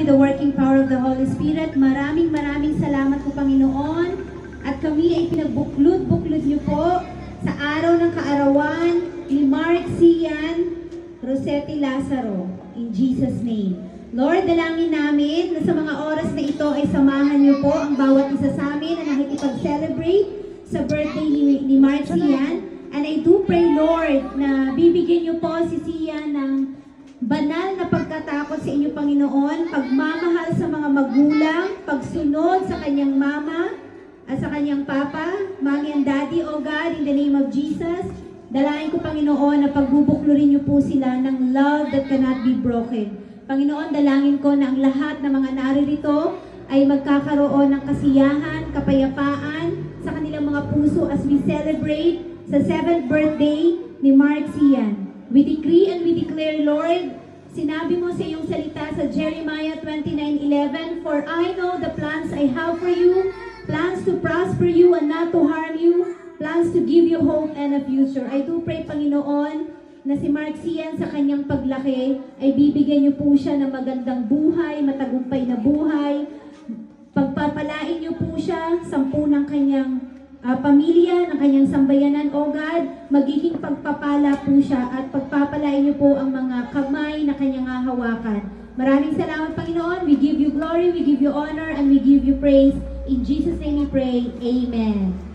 The working power of the Holy Spirit. Maraming salamat po, Panginoon. At kami ay pinagbuklod-buklod niyo po sa araw ng kaarawan ni Mark Cian Rossetti Lazaro. In Jesus' name. Lord, dalangin namin na sa mga oras na ito ay samahan niyo po ang bawat isa sa amin na nakikipag-celebrate sa birthday ni Mark Cian. And I do pray, Lord, na bibigyan niyo po si Cian ng banal na pagkatakot sa inyo, Panginoon, pagmamahal sa mga magulang, pagsunod sa kanyang mama at sa kanyang papa, mommy and daddy, oh God, in the name of Jesus. Dalangin ko, Panginoon, na pagbubuklurin niyo po sila ng love that cannot be broken. Panginoon, dalangin ko na ang lahat ng mga naririto ay magkakaroon ng kasiyahan, kapayapaan sa kanilang mga puso as we celebrate sa 7th birthday ni Mark Cian. We decree and we declare, Lord, sinabi mo sa iyong salita sa Jeremiah 29:11, "For I know the plans I have for you, plans to prosper you and not to harm you, plans to give you hope and a future." I do pray, Panginoon, na si Mark Cian sa kanyang paglaki ay bibigyan niyo po siya ng magandang buhay, matagumpay na buhay. Pagpapalain niyo po siya, 10 ng kanyang pamilya, ng kanyang sambayanan, O God, magiging pagpapala po siya at pagpapalain niyo po ang mga kamay na kanyang hahawakan. Maraming salamat, Panginoon. We give you glory, we give you honor, and we give you praise. In Jesus' name we pray. Amen.